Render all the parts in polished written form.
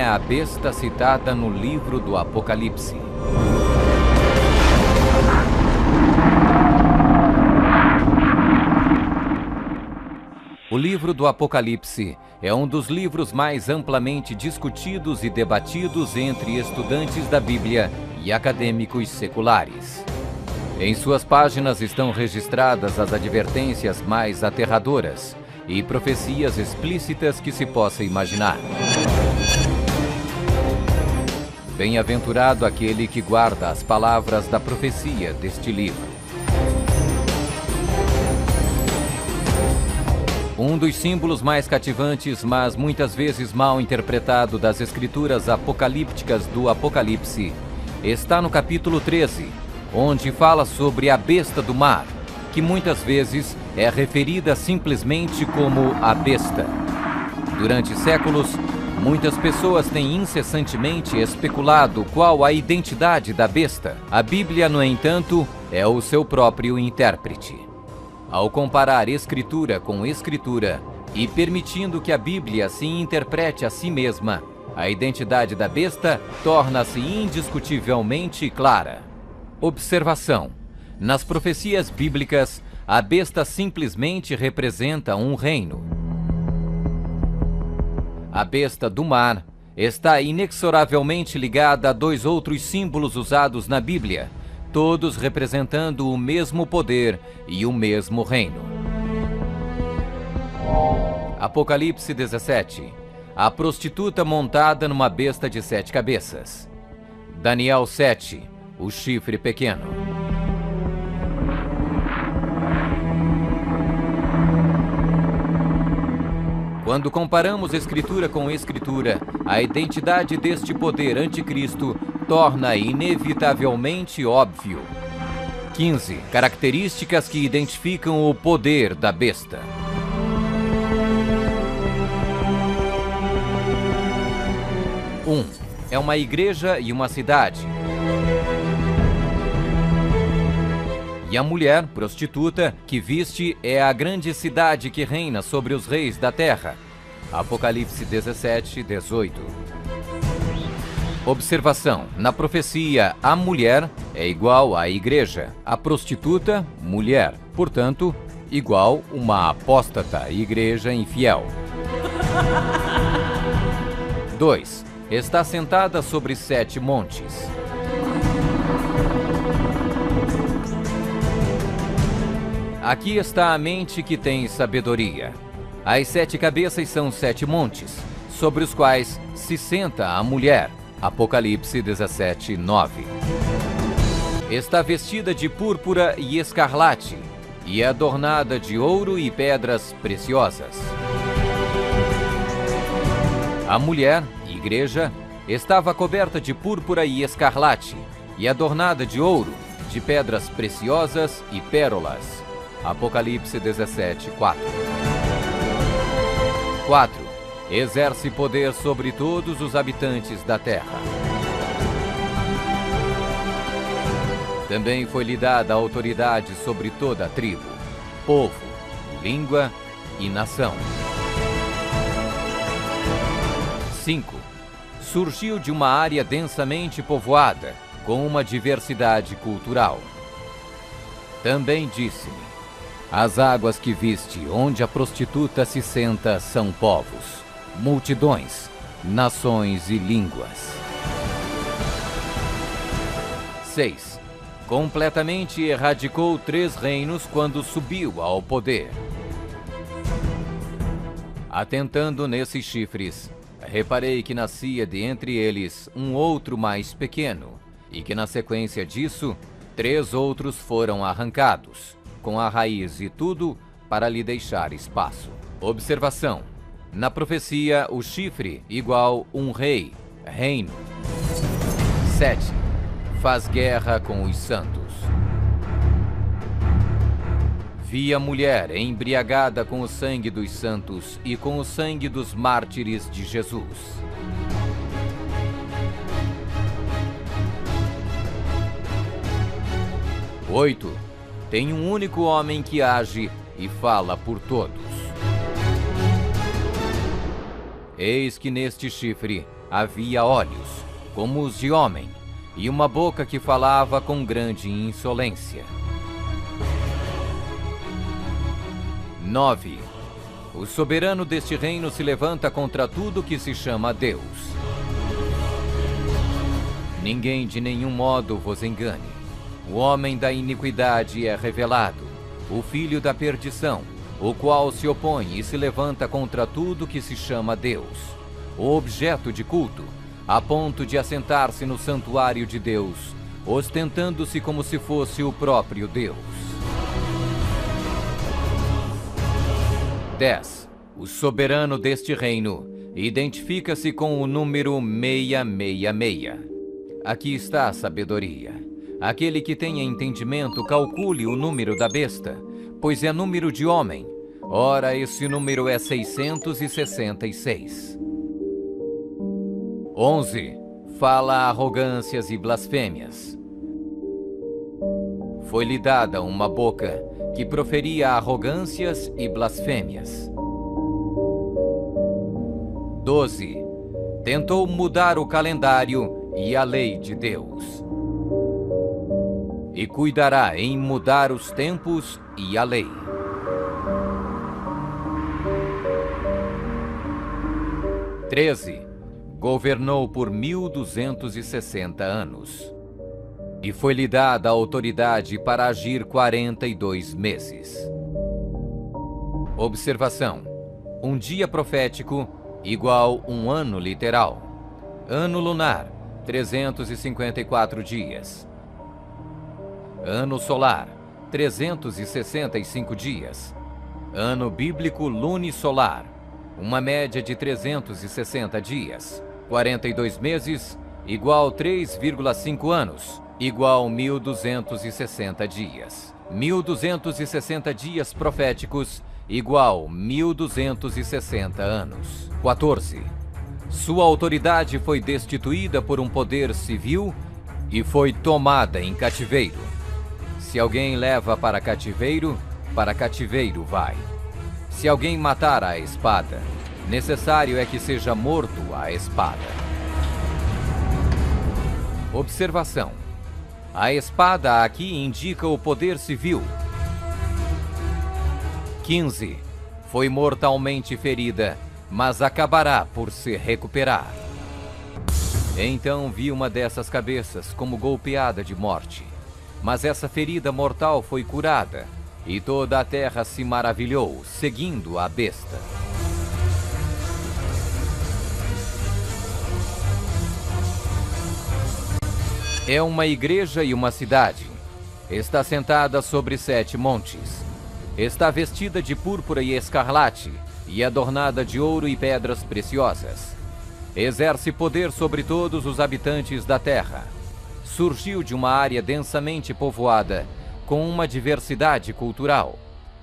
a besta citada no livro do Apocalipse? O livro do Apocalipse é um dos livros mais amplamente discutidos e debatidos entre estudantes da Bíblia e acadêmicos seculares. Em suas páginas estão registradas as advertências mais aterradoras e profecias explícitas que se possa imaginar. Bem-aventurado aquele que guarda as palavras da profecia deste livro. Um dos símbolos mais cativantes, mas muitas vezes mal interpretado das escrituras apocalípticas do Apocalipse, está no capítulo 13, onde fala sobre a besta do mar, que muitas vezes é referida simplesmente como a besta. Durante séculos, muitas pessoas têm incessantemente especulado qual a identidade da besta. A Bíblia, no entanto, é o seu próprio intérprete. Ao comparar Escritura com Escritura e permitindo que a Bíblia se interprete a si mesma, a identidade da besta torna-se indiscutivelmente clara. Observação: nas profecias bíblicas, a besta simplesmente representa um reino. A besta do mar está inexoravelmente ligada a dois outros símbolos usados na Bíblia, todos representando o mesmo poder e o mesmo reino. Apocalipse 17. A prostituta montada numa besta de 7 cabeças. Daniel 7. O chifre pequeno. Quando comparamos Escritura com Escritura, a identidade deste poder anticristo torna inevitavelmente óbvio. 15. Características que identificam o poder da besta. 1. É uma igreja e uma cidade. E a mulher, prostituta, que viste é a grande cidade que reina sobre os reis da terra. Apocalipse 17, 18. Observação: na profecia, a mulher é igual à igreja, a prostituta, mulher, portanto, igual uma apóstata, igreja infiel. 2. Está sentada sobre 7 montes. Aqui está a mente que tem sabedoria. As 7 cabeças são 7 montes, sobre os quais se senta a mulher. Apocalipse 17, 9. Está vestida de púrpura e escarlate, e é adornada de ouro e pedras preciosas. A mulher, igreja, estava coberta de púrpura e escarlate, e adornada de ouro, de pedras preciosas e pérolas. Apocalipse 17, 4. 4. Exerce poder sobre todos os habitantes da terra. Também foi-lhe dada a autoridade sobre toda a tribo, povo, língua e nação. 5. Surgiu de uma área densamente povoada, com uma diversidade cultural. Também disse-me: as águas que viste, onde a prostituta se senta, são povos, multidões, nações e línguas. 6. Completamente erradicou 3 reinos quando subiu ao poder. Atentando nesses chifres, reparei que nascia de entre eles um outro mais pequeno, e que na sequência disso, 3 outros foram arrancados, com a raiz e tudo, para lhe deixar espaço. Observação: na profecia, o chifre igual um rei, reino. 7. Faz guerra com os santos. Vi a mulher embriagada com o sangue dos santos e com o sangue dos mártires de Jesus. 8. Tem um único homem que age e fala por todos. Eis que neste chifre havia olhos, como os de homem, e uma boca que falava com grande insolência. 9. O soberano deste reino se levanta contra tudo que se chama Deus. Ninguém de nenhum modo vos engane. O homem da iniquidade é revelado, o filho da perdição, o qual se opõe e se levanta contra tudo que se chama Deus, o objeto de culto, a ponto de assentar-se no santuário de Deus, ostentando-se como se fosse o próprio Deus. 10. O soberano deste reino identifica-se com o número 666. Aqui está a sabedoria. Aquele que tenha entendimento, calcule o número da besta, pois é número de homem. Ora, esse número é 666. 11. Fala arrogâncias e blasfêmias. Foi-lhe dada uma boca que proferia arrogâncias e blasfêmias. 12. Tentou mudar o calendário e a lei de Deus. E cuidará em mudar os tempos e a lei. 13. Governou por 1260 anos. E foi-lhe dada a autoridade para agir 42 meses. Observação: um dia profético igual um ano literal. Ano lunar, 354 dias. Ano solar, 365 dias. Ano bíblico lunisolar, uma média de 360 dias. 42 meses, igual 3,5 anos, igual 1260 dias. 1260 dias proféticos, igual 1260 anos. 14. Sua autoridade foi destituída por um poder civil e foi tomada em cativeiro. Se alguém leva para cativeiro vai. Se alguém matar à espada, necessário é que seja morto à espada. Observação: a espada aqui indica o poder civil. 15. Foi mortalmente ferida, mas acabará por se recuperar. Então vi uma dessas cabeças como golpeada de morte. Mas essa ferida mortal foi curada, e toda a terra se maravilhou, seguindo a besta. É uma igreja e uma cidade. Está sentada sobre 7 montes. Está vestida de púrpura e escarlate, e adornada de ouro e pedras preciosas. Exerce poder sobre todos os habitantes da terra. Surgiu de uma área densamente povoada, com uma diversidade cultural.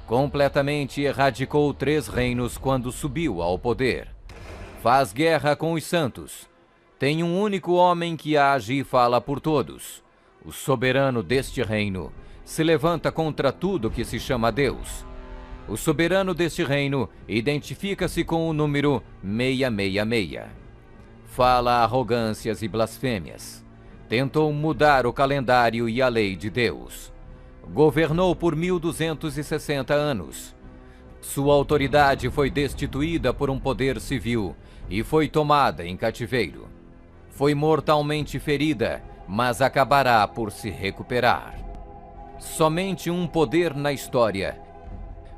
Completamente erradicou 3 reinos quando subiu ao poder. Faz guerra com os santos. Tem um único homem que age e fala por todos. O soberano deste reino se levanta contra tudo que se chama Deus. O soberano deste reino identifica-se com o número 666. Fala arrogâncias e blasfêmias. Tentou mudar o calendário e a lei de Deus. Governou por 1260 anos. Sua autoridade foi destituída por um poder civil e foi tomada em cativeiro. Foi mortalmente ferida, mas acabará por se recuperar. Somente um poder na história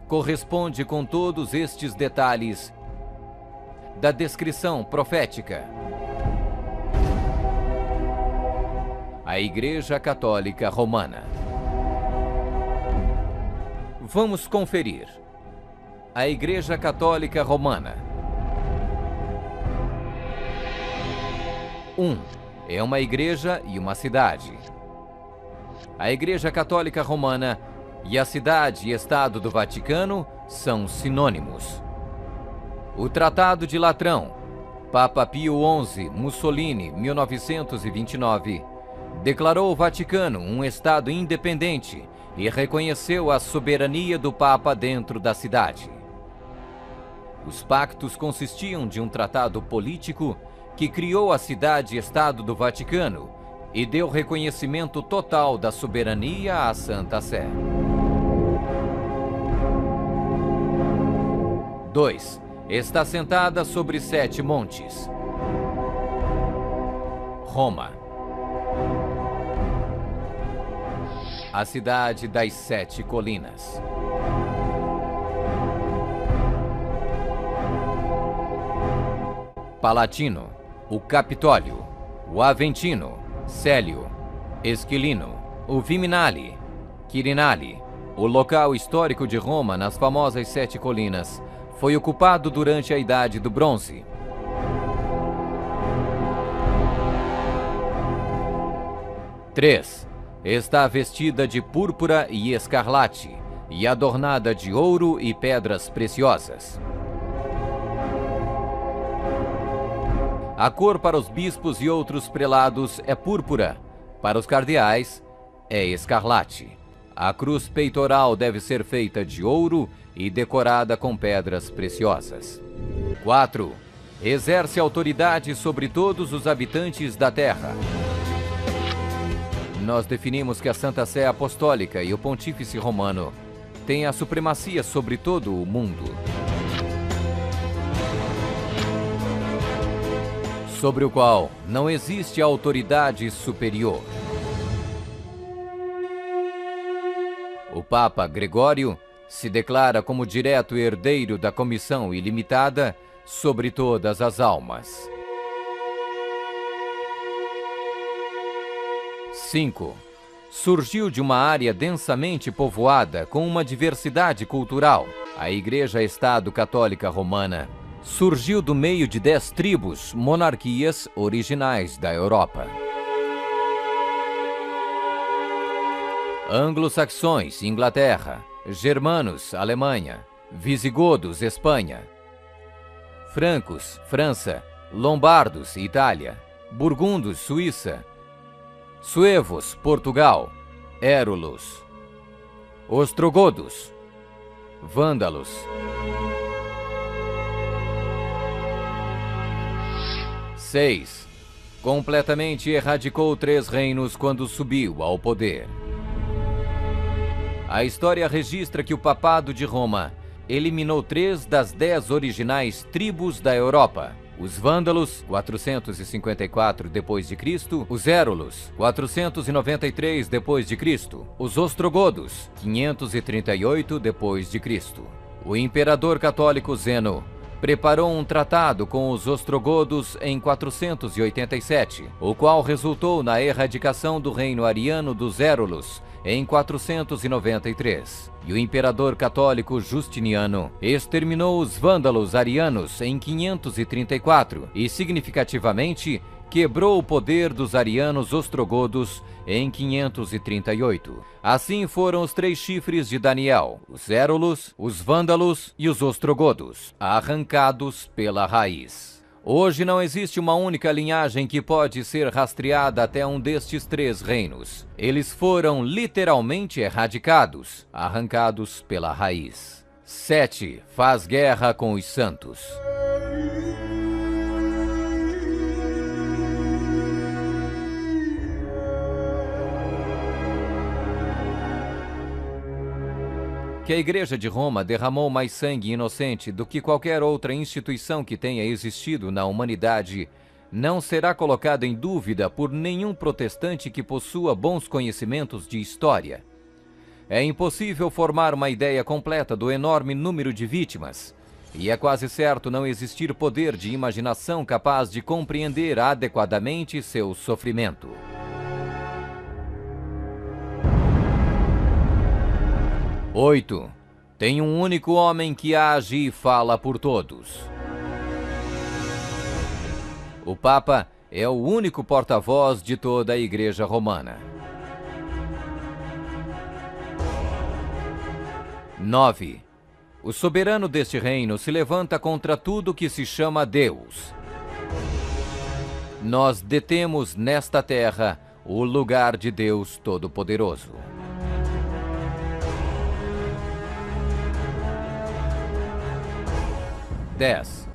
corresponde com todos estes detalhes da descrição profética. A Igreja Católica Romana. Vamos conferir. A Igreja Católica Romana. 1. É uma igreja e uma cidade. A Igreja Católica Romana e a cidade e Estado do Vaticano são sinônimos. O Tratado de Latrão, Papa Pio XI, Mussolini, 1929, declarou o Vaticano um Estado independente e reconheceu a soberania do Papa dentro da cidade. Os pactos consistiam de um tratado político que criou a cidade-estado do Vaticano e deu reconhecimento total da soberania à Santa Sé. 2. Está sentada sobre 7 montes. Roma. A cidade das 7 colinas. Palatino, o Capitólio, o Aventino, Célio, Esquilino, o Viminale, Quirinale, o local histórico de Roma nas famosas 7 colinas, foi ocupado durante a Idade do Bronze. Três. Está vestida de púrpura e escarlate e adornada de ouro e pedras preciosas. A cor para os bispos e outros prelados é púrpura, para os cardeais é escarlate. A cruz peitoral deve ser feita de ouro e decorada com pedras preciosas. 4. Exerce autoridade sobre todos os habitantes da terra. Nós definimos que a Santa Sé Apostólica e o Pontífice Romano têm a supremacia sobre todo o mundo. Sobre o qual não existe autoridade superior. O Papa Gregório se declara como direto herdeiro da comissão ilimitada sobre todas as almas. 5. Surgiu de uma área densamente povoada com uma diversidade cultural. A Igreja-Estado Católica Romana surgiu do meio de 10 tribos, monarquias originais da Europa. Anglo-saxões, Inglaterra. Germanos, Alemanha. Visigodos, Espanha. Francos, França. Lombardos, Itália. Burgundos, Suíça. Suevos, Portugal. Érulos. Ostrogodos. Vândalos. 6. Completamente erradicou 3 reinos quando subiu ao poder. A história registra que o Papado de Roma eliminou 3 das 10 originais tribos da Europa. Os Vândalos, 454 d.C., os Érulos, 493 d.C., os Ostrogodos, 538 d.C. O imperador católico Zeno preparou um tratado com os ostrogodos em 487, o qual resultou na erradicação do reino ariano dos Érulos em 493. E o imperador católico Justiniano exterminou os vândalos arianos em 534 e, significativamente, quebrou o poder dos arianos ostrogodos em 538. Assim foram os 3 chifres de Daniel, os Érulos, os Vândalos e os Ostrogodos, arrancados pela raiz. Hoje não existe uma única linhagem que pode ser rastreada até um destes 3 reinos. Eles foram literalmente erradicados, arrancados pela raiz. 7. Faz guerra com os santos. Que a Igreja de Roma derramou mais sangue inocente do que qualquer outra instituição que tenha existido na humanidade não será colocada em dúvida por nenhum protestante que possua bons conhecimentos de história. É impossível formar uma ideia completa do enorme número de vítimas, e é quase certo não existir poder de imaginação capaz de compreender adequadamente seu sofrimento. 8. Tem um único homem que age e fala por todos. O Papa é o único porta-voz de toda a Igreja Romana. 9. O soberano deste reino se levanta contra tudo que se chama Deus. Nós detemos nesta terra o lugar de Deus Todo-Poderoso. 10.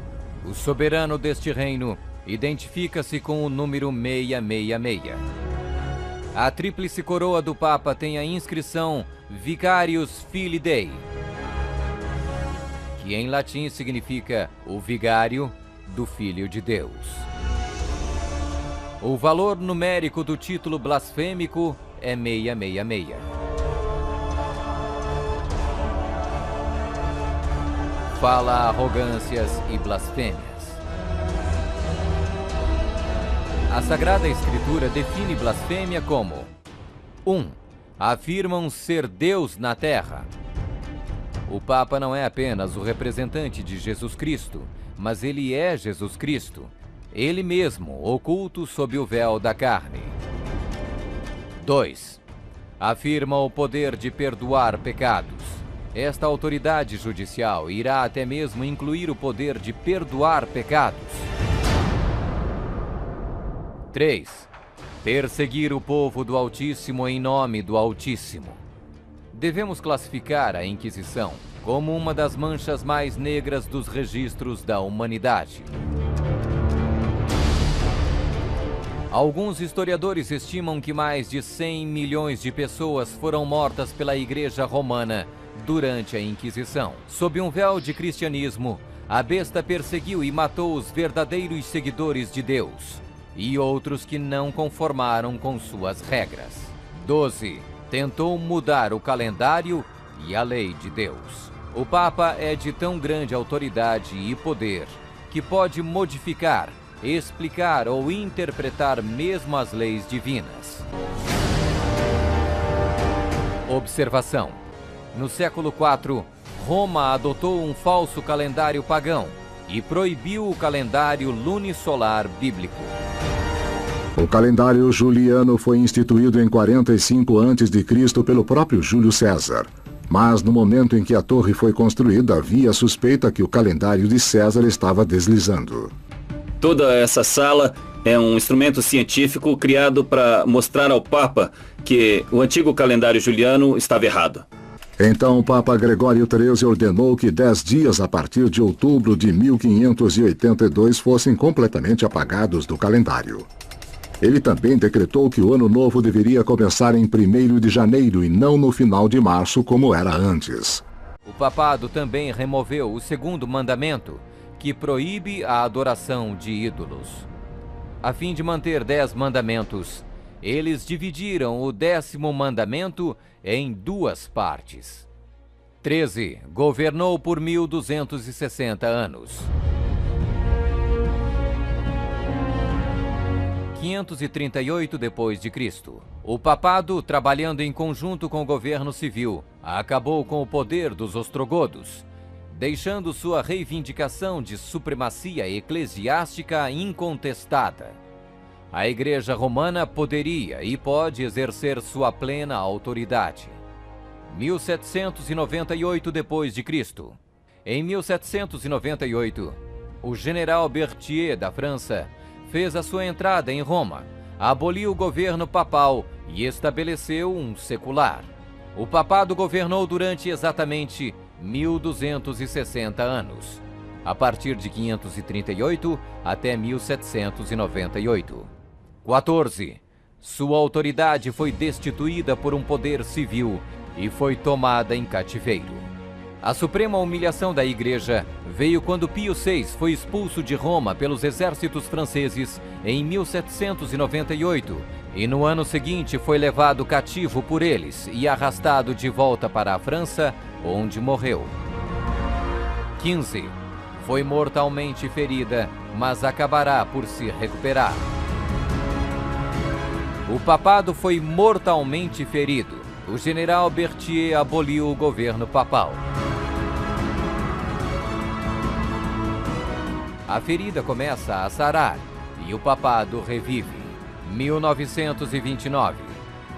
O soberano deste reino identifica-se com o número 666. A tríplice coroa do Papa tem a inscrição Vicarius Filii Dei, que em latim significa o vigário do Filho de Deus. O valor numérico do título blasfêmico é 666. Fala arrogâncias e blasfêmias. A Sagrada Escritura define blasfêmia como 1. Afirmam ser Deus na terra. O Papa não é apenas o representante de Jesus Cristo, mas ele é Jesus Cristo, ele mesmo oculto sob o véu da carne. 2. Afirma o poder de perdoar pecados. Esta autoridade judicial irá até mesmo incluir o poder de perdoar pecados. 3. Perseguir o povo do Altíssimo em nome do Altíssimo. Devemos classificar a Inquisição como uma das manchas mais negras dos registros da humanidade. Alguns historiadores estimam que mais de 100 milhões de pessoas foram mortas pela Igreja Romana durante a Inquisição. Sob um véu de cristianismo, a besta perseguiu e matou os verdadeiros seguidores de Deus e outros que não conformaram com suas regras. 12. Tentou mudar o calendário e a lei de Deus. O Papa é de tão grande autoridade e poder que pode modificar, explicar ou interpretar mesmo as leis divinas. Observação: no século IV, Roma adotou um falso calendário pagão e proibiu o calendário lunisolar bíblico. O calendário juliano foi instituído em 45 a.C. pelo próprio Júlio César. Mas no momento em que a torre foi construída, havia suspeita que o calendário de César estava deslizando. Toda essa sala é um instrumento científico criado para mostrar ao Papa que o antigo calendário juliano estava errado. Então o Papa Gregório XIII ordenou que 10 dias a partir de outubro de 1582 fossem completamente apagados do calendário. Ele também decretou que o ano novo deveria começar em 1º de janeiro e não no final de março, como era antes. O papado também removeu o 2º mandamento, que proíbe a adoração de ídolos. A fim de manter 10 mandamentos, eles dividiram o 10º mandamento em 2 partes. 13. Governou por 1260 anos. 538 d.C. O papado, trabalhando em conjunto com o governo civil, acabou com o poder dos ostrogodos, deixando sua reivindicação de supremacia eclesiástica incontestada. A Igreja Romana poderia e pode exercer sua plena autoridade. 1798 d.C. Em 1798, o general Berthier da França fez a sua entrada em Roma, aboliu o governo papal e estabeleceu um secular. O papado governou durante exatamente 1260 anos, a partir de 538 até 1798. 14. Sua autoridade foi destituída por um poder civil e foi tomada em cativeiro. A suprema humilhação da Igreja veio quando Pio VI foi expulso de Roma pelos exércitos franceses em 1798 e no ano seguinte foi levado cativo por eles e arrastado de volta para a França, onde morreu. 15. Foi mortalmente ferida, mas acabará por se recuperar. O papado foi mortalmente ferido. O general Berthier aboliu o governo papal. A ferida começa a sarar e o papado revive. 1929.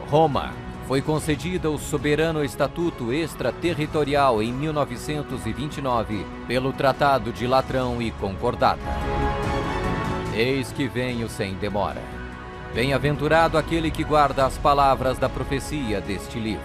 Roma foi concedida o soberano estatuto extraterritorial em 1929 pelo Tratado de Latrão e Concordata. Eis que venho sem demora. Bem-aventurado aquele que guarda as palavras da profecia deste livro.